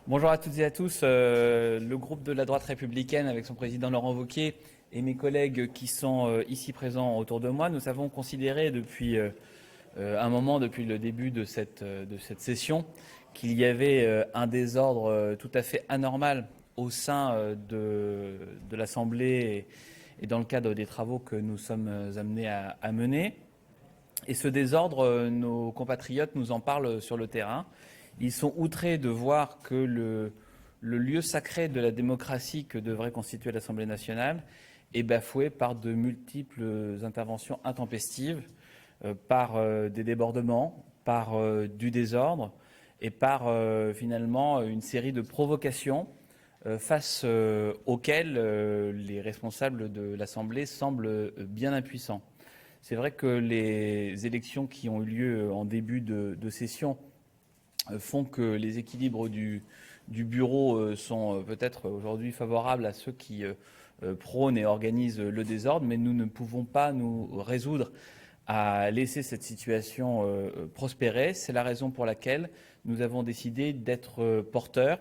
Bonjour à toutes et à tous. Le groupe de la droite républicaine, avec son président Laurent Wauquiez et mes collègues qui sont ici présents autour de moi, nous avons considéré depuis un moment, depuis le début de cette session, qu'il y avait un désordre tout à fait anormal au sein de l'Assemblée et dans le cadre des travaux que nous sommes amenés à mener. Et ce désordre, nos compatriotes nous en parlent sur le terrain. Ils sont outrés de voir que le lieu sacré de la démocratie que devrait constituer l'Assemblée nationale est bafoué par de multiples interventions intempestives, par des débordements, par du désordre et par finalement une série de provocations face auxquelles les responsables de l'Assemblée semblent bien impuissants. C'est vrai que les élections qui ont eu lieu en début de session font que les équilibres du bureau sont peut-être aujourd'hui favorables à ceux qui prônent et organisent le désordre, mais nous ne pouvons pas nous résoudre à laisser cette situation prospérer. C'est la raison pour laquelle nous avons décidé d'être porteurs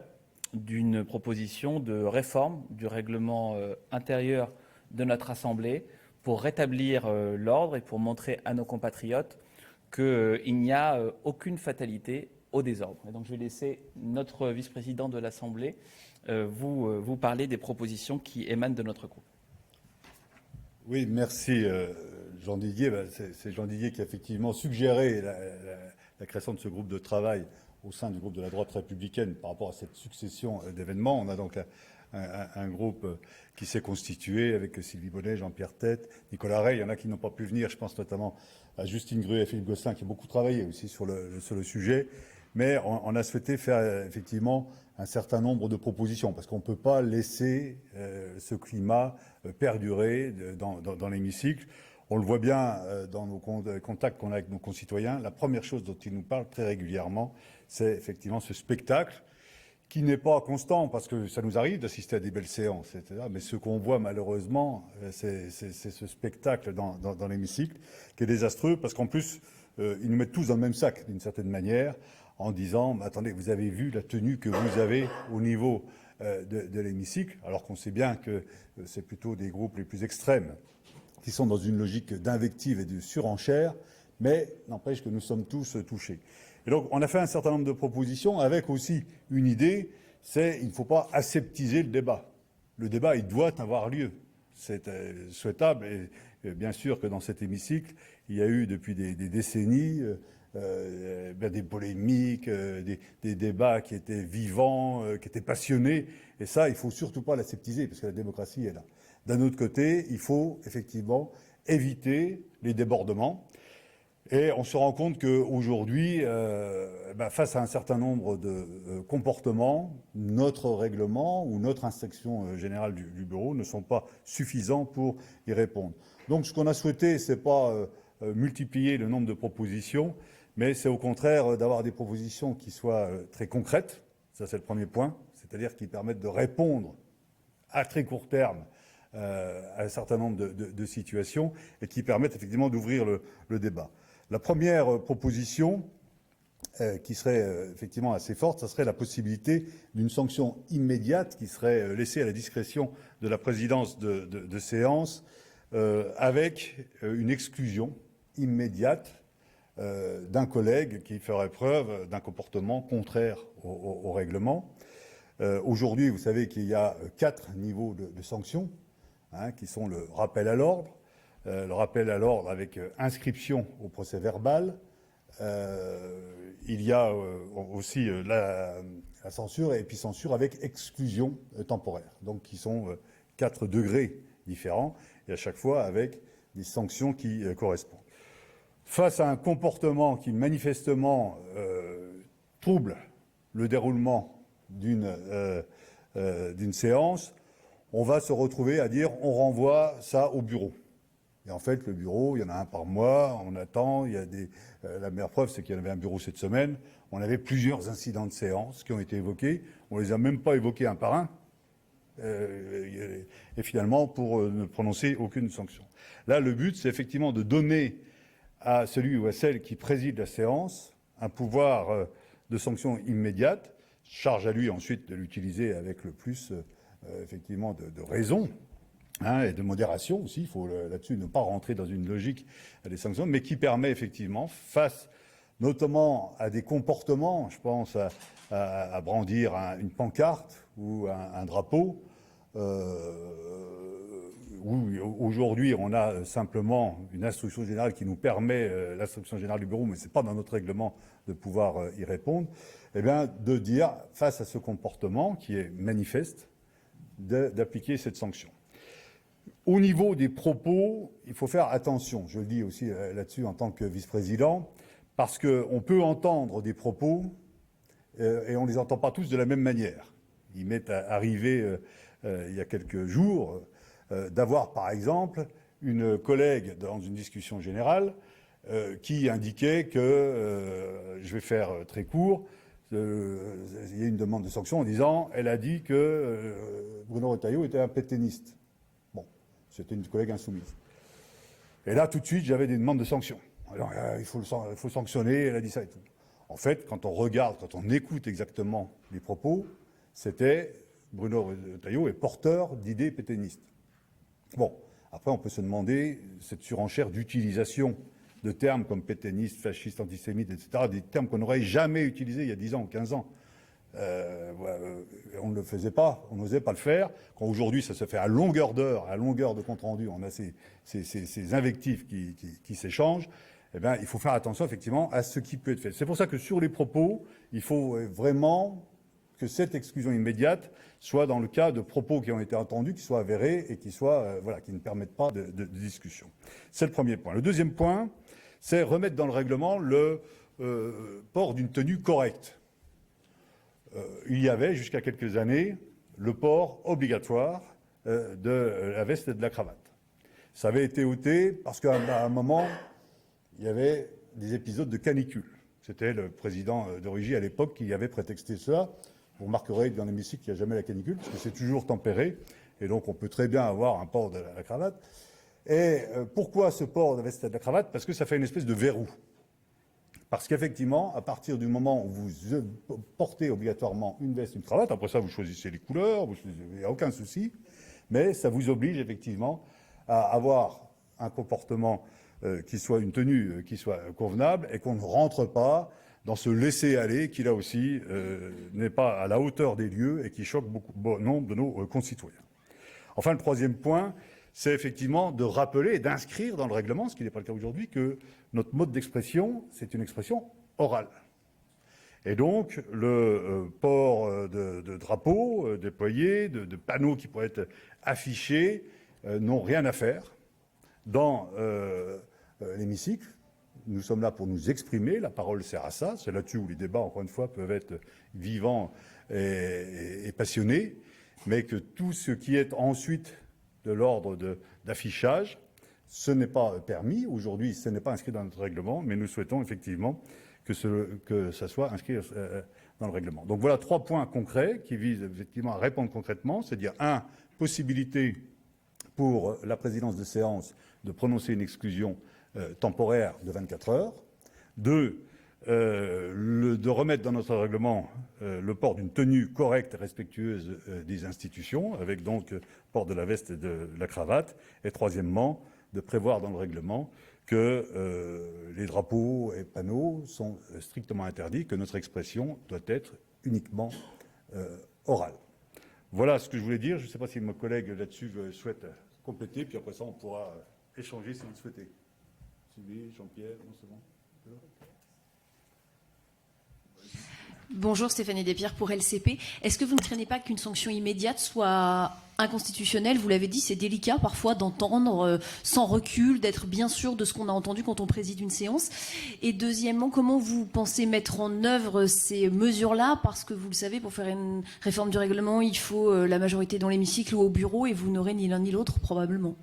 d'une proposition de réforme du règlement intérieur de notre Assemblée pour rétablir l'ordre et pour montrer à nos compatriotes qu'il n'y a aucune fatalité au désordre. Et donc je vais laisser notre vice-président de l'Assemblée vous parler des propositions qui émanent de notre groupe. Oui, merci Jean Didier. C'est Jean Didier qui a effectivement suggéré la création de ce groupe de travail au sein du groupe de la droite républicaine par rapport à cette succession d'événements. On a donc un groupe qui s'est constitué avec Sylvie Bonnet, Jean-Pierre Tête, Nicolas Rey. Il y en a qui n'ont pas pu venir, je pense notamment à Justine Grue et Philippe Gosselin qui ont beaucoup travaillé aussi sur le sujet. Mais on a souhaité faire effectivement un certain nombre de propositions parce qu'on ne peut pas laisser ce climat perdurer dans l'hémicycle. On le voit bien dans nos contacts qu'on a avec nos concitoyens. La première chose dont ils nous parlent très régulièrement, c'est effectivement ce spectacle qui n'est pas constant, parce que ça nous arrive d'assister à des belles séances, etc. Mais ce qu'on voit malheureusement, c'est ce spectacle dans l'hémicycle qui est désastreux, parce qu'en plus, ils nous mettent tous dans le même sac, d'une certaine manière, en disant « Attendez, vous avez vu la tenue que vous avez au niveau de l'hémicycle », alors qu'on sait bien que c'est plutôt des groupes les plus extrêmes qui sont dans une logique d'invective et de surenchère, mais n'empêche que nous sommes tous touchés. Et donc, on a fait un certain nombre de propositions avec aussi une idée, c'est qu'il ne faut pas aseptiser le débat. Le débat, il doit avoir lieu. C'est souhaitable. Et bien sûr que dans cet hémicycle, il y a eu depuis des décennies des polémiques, des débats qui étaient vivants, qui étaient passionnés. Et ça, il ne faut surtout pas l'aseptiser, parce que la démocratie est là. D'un autre côté, il faut effectivement éviter les débordements. Et on se rend compte qu'aujourd'hui, face à un certain nombre de comportements, notre règlement ou notre instruction générale du bureau ne sont pas suffisants pour y répondre. Donc ce qu'on a souhaité, c'est pas multiplier le nombre de propositions, mais c'est au contraire d'avoir des propositions qui soient très concrètes. Ça, c'est le premier point, c'est-à-dire qui permettent de répondre à très court terme à un certain nombre de situations et qui permettent effectivement d'ouvrir le débat. La première proposition qui serait effectivement assez forte, ça serait la possibilité d'une sanction immédiate qui serait laissée à la discrétion de la présidence de séance avec une exclusion immédiate d'un collègue qui ferait preuve d'un comportement contraire au règlement. Aujourd'hui, vous savez qu'il y a 4 niveaux de sanctions, qui sont le rappel à l'ordre, le rappel à l'ordre avec inscription au procès verbal. Il y a aussi la censure et puis censure avec exclusion temporaire. Donc qui sont 4 degrés différents et à chaque fois avec des sanctions qui correspondent. Face à un comportement qui manifestement trouble le déroulement d'une séance, on va se retrouver à dire on renvoie ça au bureau. Et en fait, le bureau, il y en a un par mois, on attend, il y a la meilleure preuve, c'est qu'il y en avait un bureau cette semaine. On avait plusieurs incidents de séance qui ont été évoqués. On les a même pas évoqués un par un. Et finalement, pour ne prononcer aucune sanction. Là, le but, c'est effectivement de donner à celui ou à celle qui préside la séance un pouvoir de sanction immédiate. charge à lui ensuite de l'utiliser avec le plus, effectivement, de raison. Et de modération aussi, il faut là-dessus ne pas rentrer dans une logique des sanctions, mais qui permet effectivement, face notamment à des comportements, je pense à brandir une pancarte ou un drapeau, où aujourd'hui on a simplement une instruction générale qui nous permet, l'instruction générale du bureau, mais ce n'est pas dans notre règlement de pouvoir y répondre, eh bien de dire, face à ce comportement qui est manifeste, d'appliquer cette sanction. Au niveau des propos, il faut faire attention, je le dis aussi là-dessus en tant que vice-président, parce qu'on peut entendre des propos et on ne les entend pas tous de la même manière. Il m'est arrivé il y a quelques jours d'avoir par exemple une collègue dans une discussion générale qui indiquait que, je vais faire très court, il y a une demande de sanction en disant elle a dit que Bruno Retailleau était un pétainiste. C'était une collègue insoumise. Et là, tout de suite, j'avais des demandes de sanctions. Alors, il faut sanctionner, elle a dit ça et tout. En fait, quand on regarde, quand on écoute exactement les propos, c'était Bruno Retailleau est porteur d'idées pétainistes. Bon, après, on peut se demander cette surenchère d'utilisation de termes comme pétainiste, fasciste, antisémite, etc., des termes qu'on n'aurait jamais utilisés il y a 10 ans ou 15 ans. On ne le faisait pas, on n'osait pas le faire. Quand aujourd'hui ça se fait à longueur d'heure, à longueur de compte rendu, on a ces invectives qui s'échangent, eh bien, il faut faire attention effectivement à ce qui peut être fait. C'est pour ça que sur les propos, il faut vraiment que cette exclusion immédiate soit dans le cas de propos qui ont été entendus, qui soient avérés et qui soient, qui ne permettent pas de discussion. C'est le premier point. Le deuxième point, c'est remettre dans le règlement le port d'une tenue correcte. Il y avait, jusqu'à quelques années, le port obligatoire de la veste et de la cravate. Ça avait été ôté parce qu'à un moment, il y avait des épisodes de canicule. C'était le président de Rugy à l'époque qui avait prétexté cela. Vous remarquerez dans l'hémicycle qu'il n'y a jamais la canicule, parce que c'est toujours tempéré, et donc on peut très bien avoir un port de la cravate. Et pourquoi ce port de la veste et de la cravate ? Parce que ça fait une espèce de verrou. Parce qu'effectivement, à partir du moment où vous portez obligatoirement une veste, une cravate, après ça, vous choisissez les couleurs, il n'y a aucun souci, mais ça vous oblige effectivement à avoir un comportement qui soit une tenue qui soit convenable et qu'on ne rentre pas dans ce laisser-aller qui, là aussi, n'est pas à la hauteur des lieux et qui choque bon nombre de nos concitoyens. Enfin, le troisième point, c'est effectivement de rappeler et d'inscrire dans le règlement, ce qui n'est pas le cas aujourd'hui, que notre mode d'expression, c'est une expression orale. Et donc, le port de drapeaux déployés, de panneaux qui pourraient être affichés, n'ont rien à faire dans l'hémicycle. Nous sommes là pour nous exprimer, la parole sert à ça, c'est là-dessus où les débats, encore une fois, peuvent être vivants et passionnés, mais que tout ce qui est ensuite de l'ordre d'affichage, ce n'est pas permis. Aujourd'hui, ce n'est pas inscrit dans notre règlement, mais nous souhaitons effectivement que ça soit inscrit dans le règlement. Donc voilà 3 points concrets qui visent effectivement à répondre concrètement, c'est-à-dire 1, possibilité pour la présidence de séance de prononcer une exclusion temporaire de 24 heures. 2, de remettre dans notre règlement le port d'une tenue correcte et respectueuse des institutions, avec donc port de la veste et de la cravate. Et troisièmement, de prévoir dans le règlement que les drapeaux et panneaux sont strictement interdits, que notre expression doit être uniquement orale. Voilà ce que je voulais dire. Je ne sais pas si mon collègue là-dessus souhaite compléter, puis après ça on pourra échanger si vous le souhaitez. Sylvie, Jean-Pierre, non, c'est bon. Bonjour, Stéphanie Despierres pour LCP. Est-ce que vous ne craignez pas qu'une sanction immédiate soit inconstitutionnelle ? Vous l'avez dit, c'est délicat parfois d'entendre sans recul, d'être bien sûr de ce qu'on a entendu quand on préside une séance. Et deuxièmement, comment vous pensez mettre en œuvre ces mesures-là ? Parce que vous le savez, pour faire une réforme du règlement, il faut la majorité dans l'hémicycle ou au bureau, et vous n'aurez ni l'un ni l'autre probablement.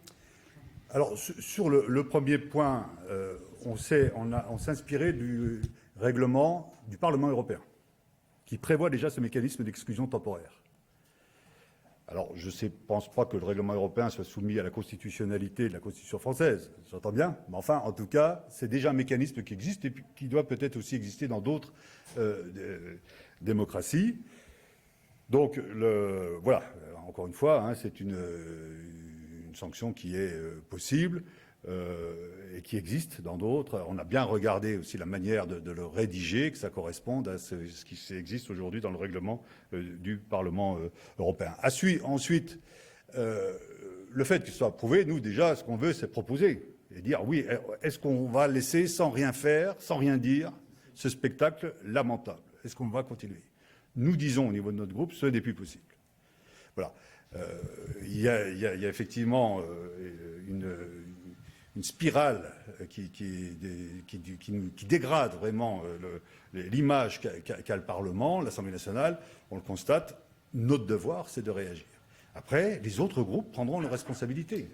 Alors, sur le premier point, on s'est inspiré du règlement du Parlement européen, qui prévoit déjà ce mécanisme d'exclusion temporaire. Alors, je ne pense pas que le règlement européen soit soumis à la constitutionnalité de la Constitution française, j'entends bien, mais enfin, en tout cas, c'est déjà un mécanisme qui existe et qui doit peut-être aussi exister dans d'autres démocraties. Donc, voilà, encore une fois, hein, c'est une sanction qui est possible et qui existe dans d'autres. On a bien regardé aussi la manière de le rédiger, que ça corresponde à ce qui existe aujourd'hui dans le règlement du Parlement européen. Ensuite, le fait qu'il soit approuvé, nous déjà, ce qu'on veut, c'est proposer et dire oui, est-ce qu'on va laisser sans rien faire, sans rien dire, ce spectacle lamentable? Est-ce qu'on va continuer? Nous disons au niveau de notre groupe, ce n'est plus possible. Voilà. Il y a effectivement une spirale qui dégrade vraiment l'image qu'a le Parlement, l'Assemblée nationale. On le constate. Notre devoir, c'est de réagir. Après, les autres groupes prendront leurs responsabilités.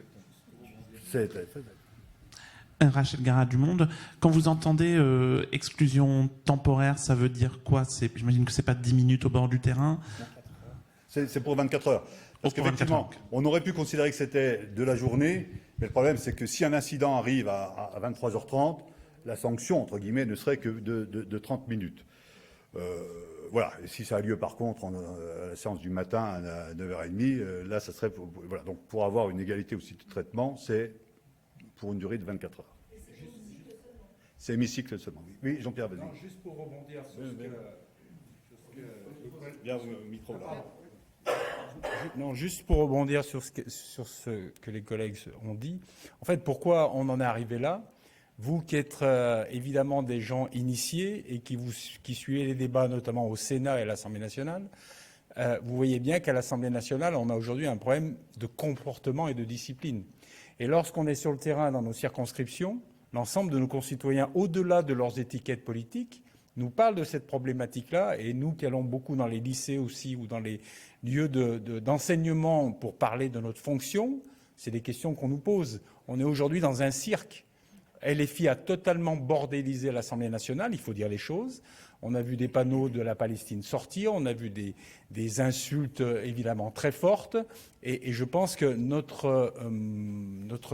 Rachel Garat du Monde, quand vous entendez exclusion temporaire, ça veut dire quoi? J'imagine que c'est pas 10 minutes au bord du terrain. C'est pour 24 heures. Parce qu'effectivement, on aurait pu considérer que c'était de la journée, mais le problème, c'est que si un incident arrive à 23h30, la sanction, entre guillemets, ne serait que de 30 minutes. Voilà. Et si ça a lieu, par contre, à la séance du matin à 9h30, là, ça serait... Voilà. Donc, pour avoir une égalité aussi de traitement, c'est pour une durée de 24 heures. C'est hémicycle seulement. Oui, Jean-Pierre, vas-y. Juste pour rebondir sur ce que... Bien au micro, là. Non, juste pour rebondir sur ce que les collègues ont dit. En fait, pourquoi on en est arrivé là? Vous qui êtes évidemment des gens initiés et qui suivez les débats notamment au Sénat et à l'Assemblée nationale, vous voyez bien qu'à l'Assemblée nationale, on a aujourd'hui un problème de comportement et de discipline. Et lorsqu'on est sur le terrain dans nos circonscriptions, l'ensemble de nos concitoyens, au-delà de leurs étiquettes politiques, nous parlent de cette problématique-là. Et nous qui allons beaucoup dans les lycées aussi ou dans les lieux d'enseignement pour parler de notre fonction, c'est des questions qu'on nous pose. On est aujourd'hui dans un cirque. LFI a totalement bordélisé l'Assemblée nationale, il faut dire les choses. On a vu des panneaux de la Palestine sortir, on a vu des insultes évidemment très fortes. Et je pense que notre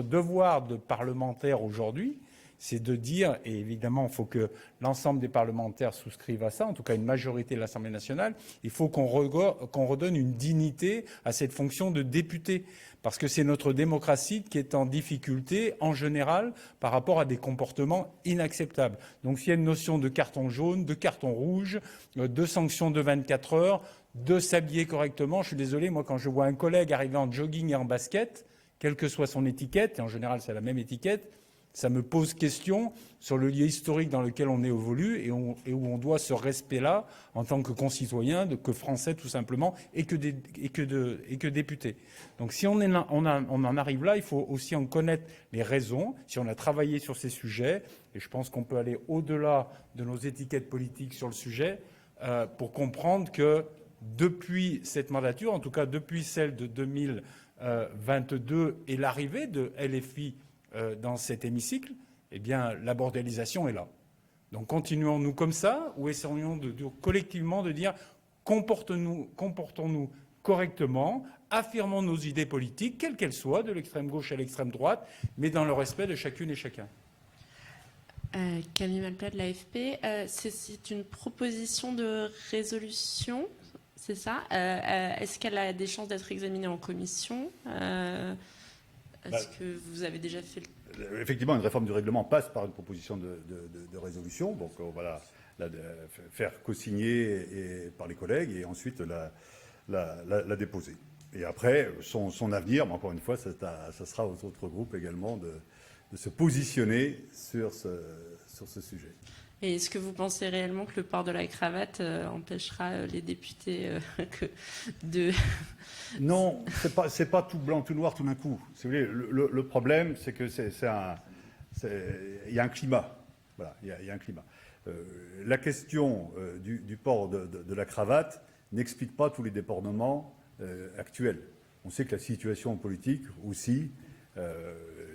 devoir de parlementaire aujourd'hui, c'est de dire, et évidemment il faut que l'ensemble des parlementaires souscrivent à ça, en tout cas une majorité de l'Assemblée nationale, il faut qu'on redonne une dignité à cette fonction de député. Parce que c'est notre démocratie qui est en difficulté, en général, par rapport à des comportements inacceptables. Donc s'il y a une notion de carton jaune, de carton rouge, de sanctions de 24 heures, de s'habiller correctement, je suis désolé, moi quand je vois un collègue arriver en jogging et en basket, quelle que soit son étiquette, et en général c'est la même étiquette, ça me pose question sur le lieu historique dans lequel on évolue et où on doit ce respect-là en tant que concitoyen, que Français tout simplement, et que députés. Donc si on en arrive là, il faut aussi en connaître les raisons. Si on a travaillé sur ces sujets, et je pense qu'on peut aller au-delà de nos étiquettes politiques sur le sujet, pour comprendre que depuis cette mandature, en tout cas depuis celle de 2022 et l'arrivée de LFI dans cet hémicycle, eh bien, la bordélisation est là. Donc continuons-nous comme ça ou essayons collectivement de dire comportons-nous correctement, affirmons nos idées politiques, quelles qu'elles soient, de l'extrême gauche à l'extrême droite, mais dans le respect de chacune et chacun. Camille Malplat de l'AFP, c'est une proposition de résolution, c'est ça? Est-ce qu'elle a des chances d'être examinée en commission? Est-ce que vous avez déjà fait Effectivement, une réforme du règlement passe par une proposition de résolution. Donc, on va la faire co-signer par les collègues et ensuite la déposer. Et après, son avenir, mais encore une fois, ça sera aux autres groupes également de se positionner sur ce sujet. Et est-ce que vous pensez réellement que le port de la cravate empêchera les députés de... Non, c'est pas tout blanc, tout noir tout d'un coup. Si vous voulez, le problème, c'est que il y a un climat. Voilà, il y a un climat. La question du port de la cravate n'explique pas tous les débordements actuels. On sait que la situation politique aussi,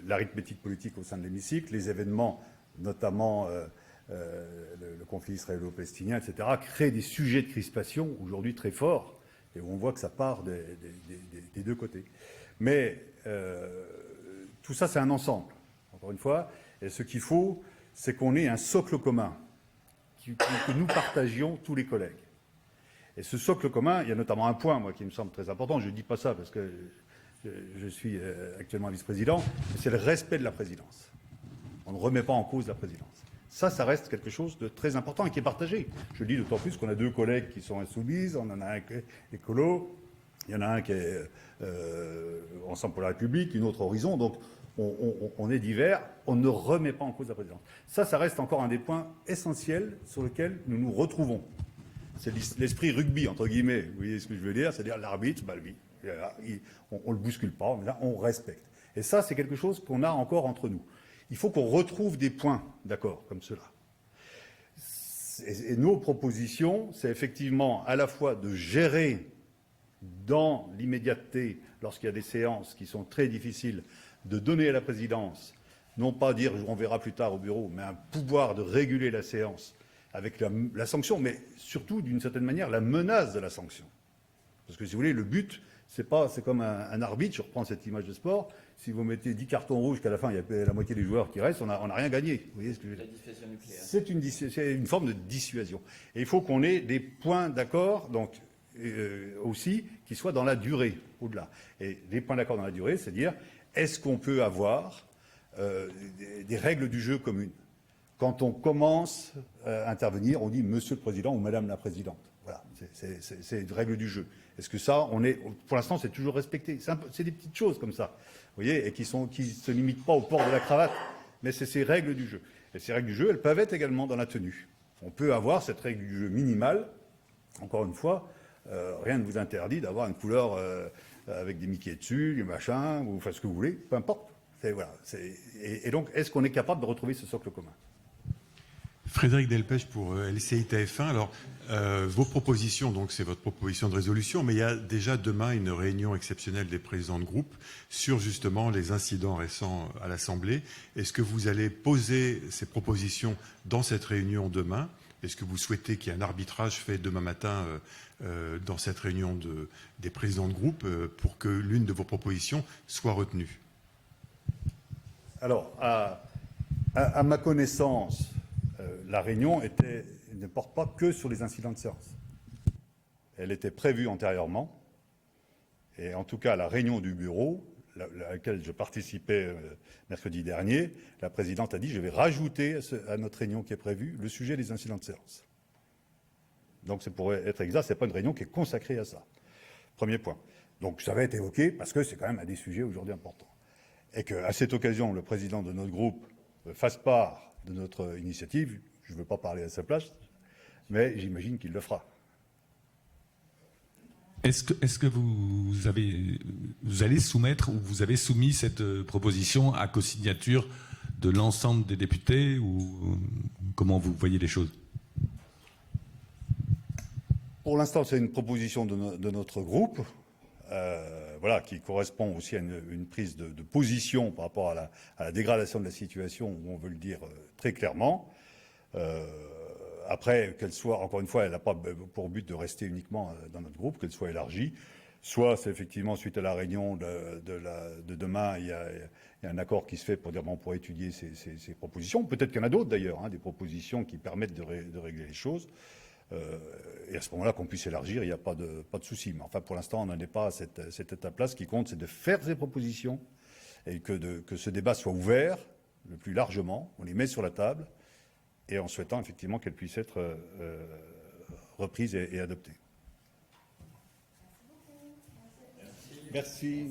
l'arithmétique politique au sein de l'hémicycle, les événements, notamment le conflit israélo-palestinien, etc., créent des sujets de crispation aujourd'hui très forts, et où on voit que ça part des deux côtés. Mais tout ça, c'est un ensemble, encore une fois, et ce qu'il faut, c'est qu'on ait un socle commun que nous partagions tous les collègues. Et ce socle commun, il y a notamment un point, moi, qui me semble très important. Je ne dis pas ça parce que je suis actuellement vice-président, mais c'est le respect de la présidence. On ne remet pas en cause la présidence. Ça reste quelque chose de très important et qui est partagé. Je le dis d'autant plus qu'on a 2 collègues qui sont insoumises, on en a un qui est écolo, il y en a un qui est Ensemble pour la République, une autre Horizon, donc on est divers, on ne remet pas en cause la présidence. Ça reste encore un des points essentiels sur lesquels nous nous retrouvons. C'est l'esprit rugby, entre guillemets, vous voyez ce que je veux dire, c'est-à-dire l'arbitre, lui, on ne le bouscule pas, on respecte. Et ça, c'est quelque chose qu'on a encore entre nous. Il faut qu'on retrouve des points d'accord comme cela. Et nos propositions, c'est effectivement à la fois de gérer dans l'immédiateté, lorsqu'il y a des séances qui sont très difficiles, de donner à la présidence, non pas dire on verra plus tard au bureau, mais un pouvoir de réguler la séance avec la sanction, mais surtout d'une certaine manière la menace de la sanction. Parce que si vous voulez, le but, c'est comme un arbitre, je reprends cette image de sport, si vous mettez 10 cartons rouges qu'à la fin il y a la moitié des joueurs qui restent, on n'a rien gagné. Vous voyez ce que je veux dire ? La dissuasion nucléaire. C'est une forme de dissuasion. Et il faut qu'on ait des points d'accord, donc aussi, qui soient dans la durée, au-delà. Et les points d'accord dans la durée, c'est-à-dire, est-ce qu'on peut avoir des règles du jeu communes ? Quand on commence à intervenir, on dit Monsieur le Président ou Madame la Présidente. Voilà, c'est une règle du jeu. Est-ce que ça, pour l'instant, c'est toujours respecté. C'est des petites choses comme ça, vous voyez, et qui se limitent pas au port de la cravate, mais c'est ces règles du jeu. Et ces règles du jeu, elles peuvent être également dans la tenue. On peut avoir cette règle du jeu minimale. Encore une fois, rien ne vous interdit d'avoir une couleur avec des Mickey dessus, du machin, ou enfin ce que vous voulez, peu importe. Voilà, et donc, est-ce qu'on est capable de retrouver ce socle commun ? Frédéric Delpech pour LCI TF1. Alors, vos propositions, donc c'est votre proposition de résolution, mais il y a déjà demain une réunion exceptionnelle des présidents de groupe sur justement les incidents récents à l'Assemblée. Est-ce que vous allez poser ces propositions dans cette réunion demain ? Est-ce que vous souhaitez qu'il y ait un arbitrage fait demain matin dans cette réunion des présidents de groupe pour que l'une de vos propositions soit retenue ? Alors, à ma connaissance, la réunion ne porte pas que sur les incidents de séance. Elle était prévue antérieurement. Et en tout cas, la réunion du bureau, à laquelle je participais mercredi dernier, la présidente a dit « je vais rajouter à notre réunion qui est prévue le sujet des incidents de séance ». Donc, pour être exact, ce n'est pas une réunion qui est consacrée à ça. Premier point. Donc, ça va être évoqué parce que c'est quand même un des sujets aujourd'hui importants. Et qu'à cette occasion, le président de notre groupe fasse part de notre initiative. Je ne veux pas parler à sa place, mais j'imagine qu'il le fera. Est-ce que vous allez soumettre ou vous avez soumis cette proposition à co-signature de l'ensemble des députés ou comment vous voyez les choses ? Pour l'instant, c'est une proposition de notre groupe, voilà, qui correspond aussi à une prise de position par rapport à la dégradation de la situation, où on veut le dire très clairement. Après, qu'elle soit, encore une fois, elle n'a pas pour but de rester uniquement dans notre groupe, qu'elle soit élargie. Soit, c'est effectivement, suite à la réunion de demain, il y a un accord qui se fait pour dire, bon, on pourrait étudier ces propositions. Peut-être qu'il y en a d'autres, d'ailleurs, hein, des propositions qui permettent de régler les choses. Et à ce moment-là, qu'on puisse élargir, il n'y a pas de souci. Mais enfin, pour l'instant, on n'en est pas à cette étape-là. Ce qui compte, c'est de faire ces propositions et que ce débat soit ouvert le plus largement. On les met sur la table et en souhaitant effectivement qu'elles puissent être reprises et adoptées. Merci.